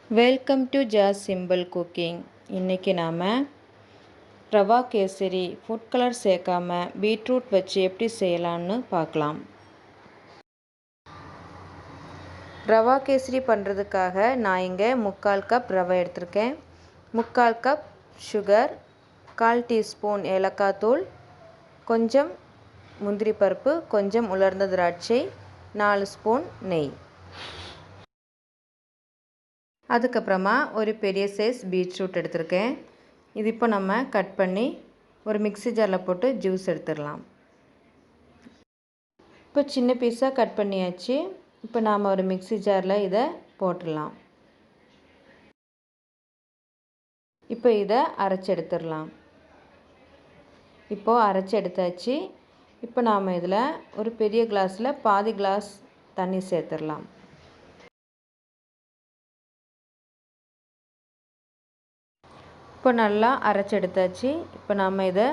Welcome to simple cooking. இன்றைக்கி நாம் rava kesari food colour சேர்க்காம பீட்ரூட் வச்சு எப்படி செய்யலான்னு பார்க்கலாம். ரவா கேசரி பண்ணுறதுக்காக நான் இங்கே 3/4 கப் ரவை எடுத்திருக்கேன். 3/4 கப் சுகர், 1/4 டீஸ்பூன் ஏலக்காய் தூள், கொஞ்சம் முந்திரி பருப்பு, கொஞ்சம் உலர்ந்த திராட்சை, 4 ஸ்பூன் நெய். அதுக்கப்புறமா ஒரு பெரிய சைஸ் பீட்ரூட் எடுத்திருக்கேன். இது இப்போ நம்ம கட் பண்ணி ஒரு மிக்ஸி ஜாரில் போட்டு ஜூஸ் எடுத்துடலாம். இப்போ சின்ன பீஸாக கட் பண்ணியாச்சு. இப்போ நாம் ஒரு மிக்ஸி ஜாரில் இதை போட்டுடலாம். இப்போ இதை அரைச்சி எடுத்துடலாம். இப்போது அரைச்சி எடுத்தாச்சு. இப்போ நாம் இதில் ஒரு பெரிய கிளாஸில் பாதி கிளாஸ் தண்ணி சேர்த்துடலாம். இப்போ நல்லா அரைச்சி எடுத்தாச்சு. இப்போ நாம் இதை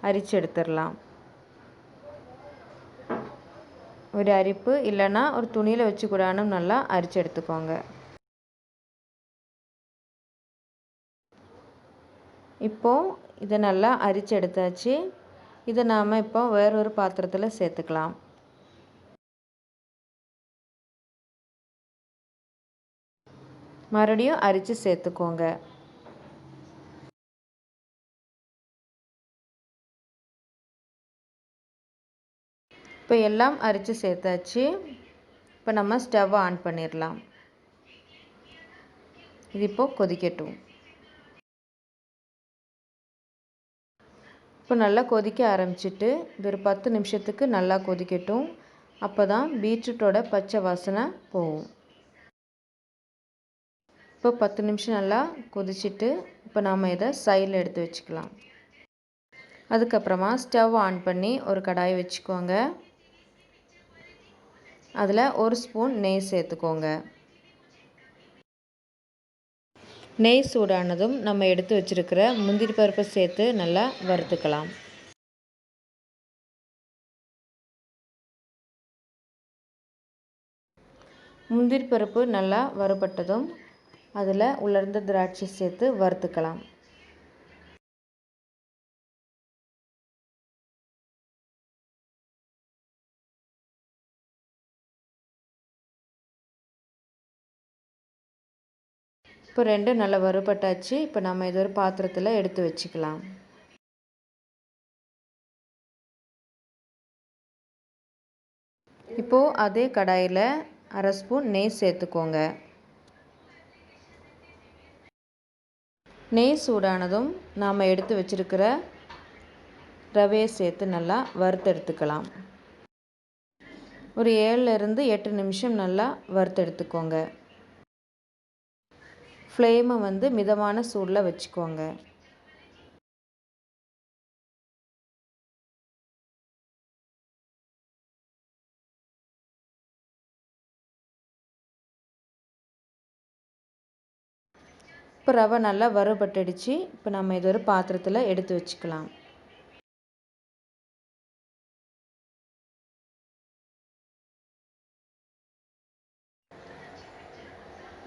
அரிச்சு எடுத்துடலாம். ஒரு அரிப்பு இல்லைன்னா ஒரு துணியில் வச்சு கூடானும் நல்லா அரிச்சு எடுத்துக்கோங்க. இப்போது இதை நல்லா அரிச்சு எடுத்தாச்சு. இதை நாம் இப்போ வேறொரு பாத்திரத்தில் சேர்த்துக்கலாம். மறுபடியும் அரிச்சு சேர்த்துக்கோங்க. இப்போ எல்லாம் அரிச்சு சேர்த்தாச்சு. இப்போ நம்ம ஸ்டவ் ஆன் பண்ணிடலாம். இது இப்போது கொதிக்கட்டும். இப்போ நல்லா கொதிக்க ஆரம்பிச்சிட்டு இது ஒரு 10 நிமிஷத்துக்கு நல்லா கொதிக்கட்டும். அப்போ தான் பீட்ரூட்டோட பச்சை வாசனை போகும். இப்போ 10 நிமிஷம் நல்லா கொதிச்சுட்டு இப்போ நாம் இதை சைடில் எடுத்து வச்சுக்கலாம். அதுக்கப்புறமா ஸ்டவ் ஆன் பண்ணி ஒரு கடாய் வச்சுக்கோங்க. அதில் 1 ஸ்பூன் நெய் சேர்த்துக்கோங்க. நெய் சூடானதும் நம்ம எடுத்து வச்சுருக்கிற முந்திரி பருப்பை சேர்த்து நல்லா வறுத்துக்கலாம். முந்திரி பருப்பு நல்லா வறுபட்டதும் அதில் உலர்ந்த திராட்சை சேர்த்து வறுத்துக்கலாம். இப்போ ரெண்டும் நல்லா வறுபட்டாச்சு. இப்போ நம்ம இது ஒரு பாத்திரத்தில் எடுத்து வச்சுக்கலாம். இப்போது அதே கடாயில் 1/2 ஸ்பூன் நெய் சேர்த்துக்கோங்க. நெய் சூடானதும் நாம் எடுத்து வச்சுருக்கிற ரவையை சேர்த்து நல்லா வறுத்தெடுத்துக்கலாம். ஒரு 7லேருந்து 8 நிமிஷம் நல்லா வறுத்தெடுத்துக்கோங்க. ஃப்ளேமை வந்து மிதமான சூடில் வச்சுக்கோங்க. இப்போ ரவை நல்லா வறுபட்டுடுச்சு. இப்போ நம்ம இது ஒரு பாத்திரத்தில் எடுத்து வச்சுக்கலாம்.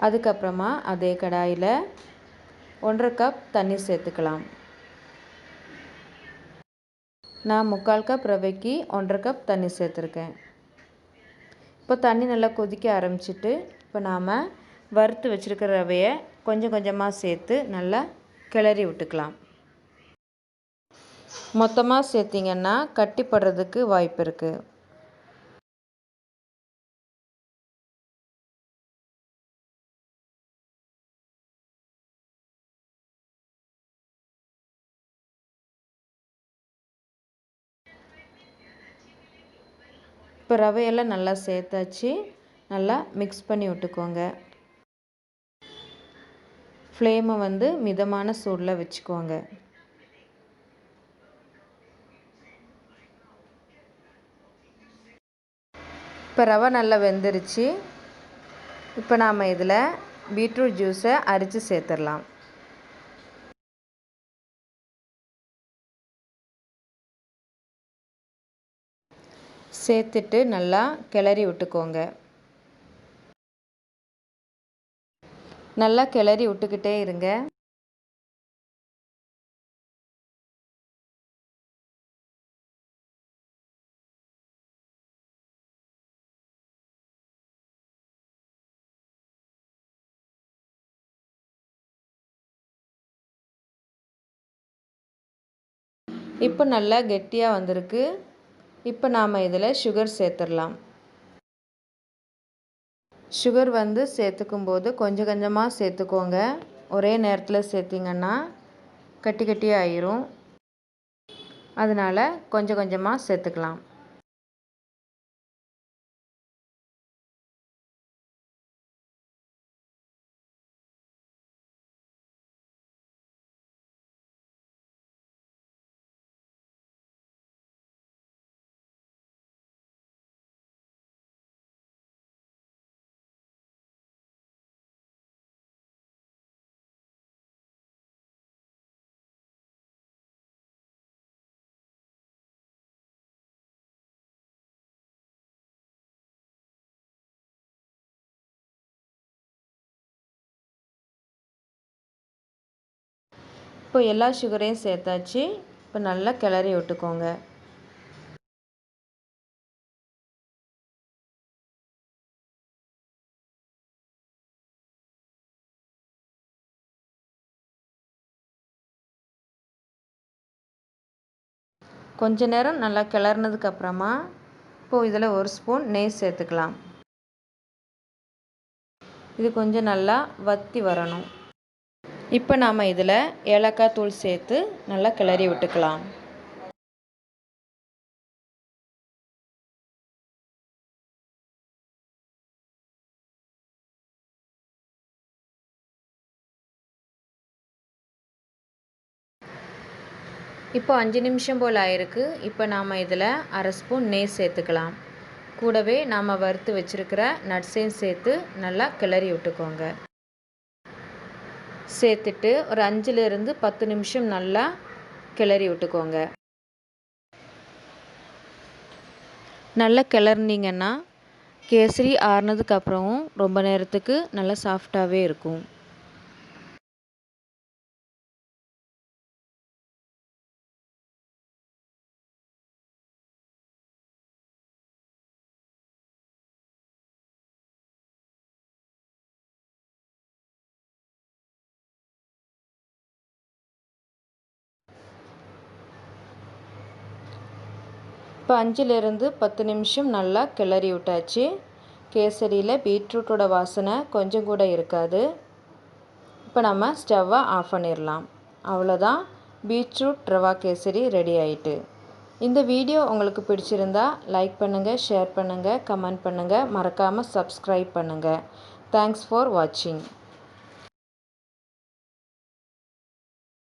அதுக்கப்புறமா அதே கடாயில் 1/2 கப் தண்ணி சேர்த்துக்கலாம். நான் 3/4 கப் ரவைக்கு 1/2 கப் தண்ணி சேர்த்துருக்கேன். இப்போ தண்ணி நல்லா கொதிக்க ஆரம்பிச்சிட்டு இப்போ நாம் வறுத்து வச்சுருக்கிற ரவையை கொஞ்சம் கொஞ்சமாக சேர்த்து நல்லா கிளறி விட்டுக்கலாம். மொத்தமாக சேர்த்திங்கன்னா கட்டிப்படுறதுக்கு வாய்ப்பு இருக்குது. இப்போ ரவையெல்லாம் நல்லா சேர்த்தாச்சு. நல்லா மிக்ஸ் பண்ணி விட்டுக்கோங்க. ஃப்ளேமை வந்து மிதமான சூடில் வச்சுக்கோங்க. இப்போ ரவை நல்லா வெந்துருச்சு. இப்போ நாம் இதில் பீட்ரூட் ஜூஸை அரித்து சேர்த்துடலாம். சேர்த்துட்டு நல்லா கிளறி விட்டுக்கோங்க. நல்லா கிளறி விட்டுக்கிட்டே இருங்க. இப்போ நல்லா கெட்டியாக வந்திருக்கு. இப்போ நாம் இதில் சுகர் சேர்த்துடலாம். சுகர் சேர்த்துக்கும் போது கொஞ்சம் கொஞ்சமாக சேர்த்துக்கோங்க. ஒரே நேரத்தில் சேர்த்திங்கன்னா கட்டி கட்டியாக ஆயிரும். அதனால் கொஞ்சம் கொஞ்சமாக சேர்த்துக்கலாம். இப்போ எல்லா சுகரையும் சேர்த்தாச்சு. இப்போ நல்லா கிளறி விட்டுக்கோங்க. கொஞ்ச நேரம் நல்லா கிளறினதுக்கு அப்புறமா இப்போது இதில் 1 ஸ்பூன் நெய் சேர்த்துக்கலாம். இது கொஞ்சம் நல்லா வற்றி வரணும். இப்போ நாம் இதில் ஏலக்காய் தூள் சேர்த்து நல்லா கிளறி விட்டுக்கலாம். இப்போ 5 நிமிஷம் போல் ஆயிருக்கு. இப்போ நாம் இதில் 1/2 ஸ்பூன் நெய் சேர்த்துக்கலாம். கூடவே நாம் வறுத்து வச்சுருக்கிற நட்ஸையும் சேர்த்து நல்லா கிளறி விட்டுக்கோங்க. சேர்த்துட்டு ஒரு 5லேருந்து 10 நிமிஷம் நல்லா கிளறி விட்டுக்கோங்க. நல்லா கிளறினீங்கன்னா கேசரி ஆறுனதுக்கப்புறமும் ரொம்ப நேரத்துக்கு நல்லா சாஃப்டாகவே இருக்கும். இப்போ 5லேருந்து 10 நிமிஷம் நல்லா கிளறி விட்டாச்சு. கேசரியில் பீட்ரூட்டோட வாசனை கொஞ்சம் கூட இருக்காது. இப்போ நம்ம ஸ்டவ்வை ஆஃப் பண்ணிடலாம். அவ்வளோதான், பீட்ரூட் ரவா கேசரி ரெடி ஆயிட்டு. இந்த வீடியோ உங்களுக்கு பிடிச்சிருந்தா லைக் பண்ணுங்கள், ஷேர் பண்ணுங்கள், கமெண்ட் பண்ணுங்கள், மறக்காமல் சப்ஸ்கிரைப் பண்ணுங்கள். தேங்க்ஸ் ஃபார் வாட்சிங்.